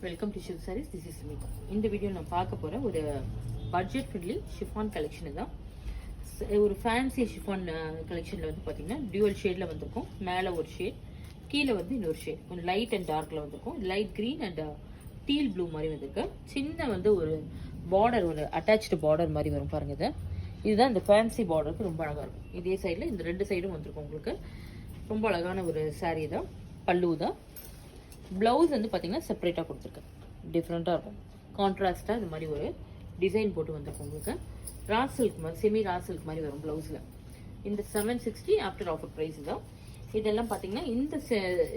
Welcome to Shiv Sarees. This is Meeka. இந்த video நான் பார்க்க போகிறேன் ஒரு பட்ஜெட் ஃப்ரெண்ட்லி ஷிஃபான் கலெக்ஷன் தான். ஒரு ஃபேன்சி ஷிஃபான் கலெக்ஷனில் வந்து பார்த்தீங்கன்னா டியூவல் ஷேடில் வந்திருக்கும். மேலே ஒரு ஷேட், கீழே வந்து இன்னொரு ஷேட், ஒரு லைட் அண்ட் டார்க்கில் வந்திருக்கும். Light green and deal blue மாதிரி வந்திருக்கு. சின்ன வந்து ஒரு பார்டர், ஒரு அட்டாச்சு பார்டர் மாதிரி வரும் பாருங்க. இதுதான் இந்த ஃபேன்சி பார்டருக்கு ரொம்ப அழகாக இருக்கும். இதே சைடில் இந்த ரெண்டு சைடும் வந்திருக்கும் உங்களுக்கு. ரொம்ப அழகான ஒரு சாரீ தான். பல்லு தான். ப்ளவுஸ் வந்து பார்த்தீங்கன்னா செப்பரேட்டாக கொடுத்துருக்கேன். டிஃப்ரெண்ட்டாக இருக்கும். கான்ட்ராஸ்ட்டாக இந்த மாதிரி ஒரு டிசைன் போட்டு வந்திருக்கும் உங்களுக்கு. ரா சில்க் மாதிரி, செமி ரா சில்க் மாதிரி வரும் ப்ளவுஸில். இந்த 760 ஆஃப்டர் ஆஃபர் ப்ரைஸ் தான். இதெல்லாம் பார்த்தீங்கன்னா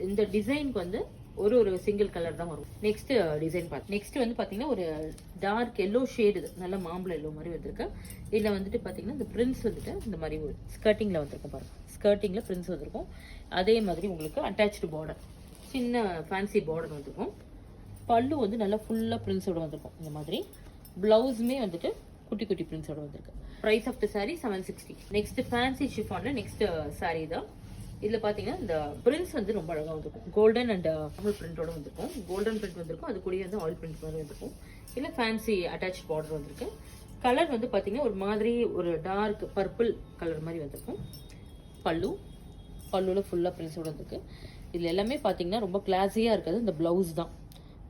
இந்த டிசைனுக்கு வந்து ஒரு சிங்கிள் கலர் தான் வரும். நெக்ஸ்ட் டிசைன் நெக்ஸ்ட் வந்து பார்த்தீங்கன்னா ஒரு டார்க் எல்லோ ஷேடு, நல்ல மாம்பழம் எல்லோ மாதிரி வந்திருக்கு. இதில் வந்துட்டு பார்த்தீங்கன்னா இந்த பிரிண்ட்ஸ் வந்துட்டு இந்த மாதிரி ஒரு ஸ்கர்ட்டிங்கில் வந்திருக்கும் பாருங்க. ஸ்கர்ட்டிங்கில் பிரிண்ட்ஸ் வந்திருக்கும். அதே மாதிரி உங்களுக்கு அட்டாச்சு பார்டர், சின்ன ஃபேன்சி பார்டர் வந்துருக்கும். பல்லு வந்து நல்லா ஃபுல்லாக பிரிண்ட்ஸோட வந்திருக்கும் இந்த மாதிரி. ப்ளவுஸுமே வந்துட்டு குட்டி குட்டி பிரிண்ட்ஸோட வந்திருக்கு. Price of the sari 760. Next fancy ஷிஃபானில் நெக்ஸ்ட் சாரீ தான். இதில் பார்த்தீங்கன்னா இந்த பிரிண்ட்ஸ் வந்து ரொம்ப அழகாக வந்திருக்கும். கோல்டன் அண்ட் நார்மல் பிரிண்டோட வந்திருக்கும். கோல்டன் பிரிண்ட் வந்திருக்கும். அது கூடயே வந்து ஆயில் பிரிண்ட் மாதிரி வந்திருக்கும். இல்லை ஃபேன்சி அட்டாச் பார்டர் வந்திருக்கு. கலர் வந்து பார்த்தீங்கன்னா ஒரு மாதிரி ஒரு டார்க் பர்பிள் கலர் மாதிரி வந்திருக்கும். பல்லுவில் ஃபுல்லாக பிரிண்ட்ஸோட வந்திருக்கு. இதில் எல்லாமே பார்த்தீங்கன்னா ரொம்ப கிளாஸியாக இருக்காது. இந்த ப்ளவுஸ் தான்.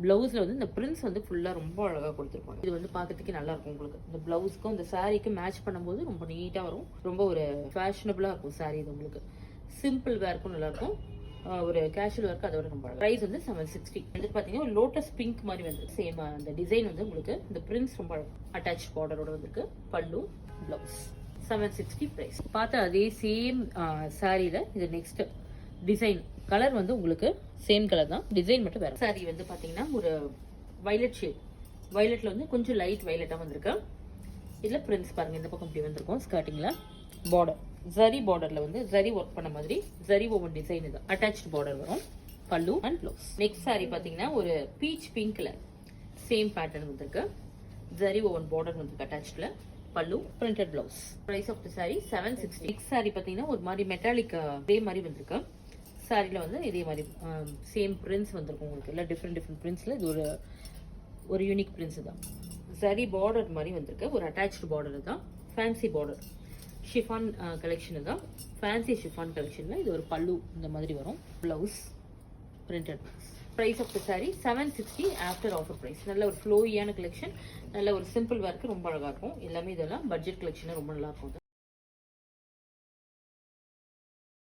ப்ளவுஸில் வந்து இந்த பிரிண்ட்ஸ் வந்து ஃபுல்லாக ரொம்ப அழகாக கொடுத்துருப்பாங்க. இது வந்து பார்க்கறதுக்கு நல்லா இருக்கும் உங்களுக்கு. இந்த ப்ளவுஸ்க்கும் இந்த சாரீக்கும் மேட்ச் பண்ணும்போது ரொம்ப நீட்டாக வரும். ரொம்ப ஒரு ஃபேஷனபுளாக இருக்கும் சாரீ. இது உங்களுக்கு சிம்பிள் வேர்க்கும் நல்லாயிருக்கும். ஒரு கேஷுவல் வேர்க்கு அதோட ரொம்ப ப்ரைஸ் வந்து 760. வந்து பார்த்தீங்கன்னா ஒரு லோட்டஸ் பிங்க் மாதிரி வந்து சேம் அந்த டிசைன் வந்து உங்களுக்கு இந்த பிரிண்ட்ஸ் ரொம்ப அட்டாச் பார்டரோட வந்திருக்கு. பல்லு, ப்ளவுஸ் 760 ப்ரைஸ். பார்த்த அதே சேம் சாரியில் இது நெக்ஸ்ட் டிசைன் கலர் வந்து உங்களுக்கு சேம் கலர் தான், டிசைன் மட்டும் வேற. சாரி வந்து பாத்தீங்கன்னா ஒரு வயலட் ஷேட். வயலட்ல வந்து கொஞ்சம் லைட் வயலட்டா வந்திருக்கு. இதுல பிரிண்ட்ஸ் பாருங்க. இந்த பக்கம் இப்படி வந்திருக்கும். ஸ்கர்ட்டிங்ல பார்டர், ஜரி பார்டர்ல வந்து ஜரி ஒர்க் பண்ண மாதிரி ஜரி ஓவன் டிசைன். இது அட்டாச்ட் பார்டர் வரும். பல்லு அண்ட் ப்ளவுஸ். நெக்ஸ்ட் சாரி பாத்தீங்கன்னா ஒரு பீச் பிங்க்ல சேம் பேட்டர்ன் வந்திருக்கு. ஜரி ஓவன் பார்டர் வந்து அட்டாச்ட்ல. பல்லு, printed blouse. Price of the sari 760. Next sari பாத்தீங்கன்னா ஒரு மாதிரி மெட்டாலிக் இதே மாதிரி வந்திருக்கு. சாரியில் வந்து இதே மாதிரி சேம் பிரிண்ட்ஸ் வந்திருக்கும் உங்களுக்கு. எல்லாம் டிஃப்ரெண்ட் பிரிண்ட்ஸில் இது ஒரு யூனிக் பிரிண்ட்ஸ் தான். சரி பார்டர் மாதிரி வந்திருக்கு. ஒரு அட்டாச்சு பார்டர் தான். ஃபேன்சி பார்டர் ஷிஃபான் கலெக்ஷன் தான். ஃபேன்சி ஷிஃபான் கலெக்ஷனில் இது ஒரு பல்லு இந்த மாதிரி வரும். Blouse, printed blouse. Price of the sari 760 after offer price. நல்ல ஒரு ஃப்ளோயியான கலெக்ஷன். நல்ல ஒரு சிம்பிள் வேர்க்கு ரொம்ப அழகாக இருக்கும். எல்லாமே இதெல்லாம் பட்ஜெட் கலெக்ஷனாக ரொம்ப நல்லா இருக்கும்.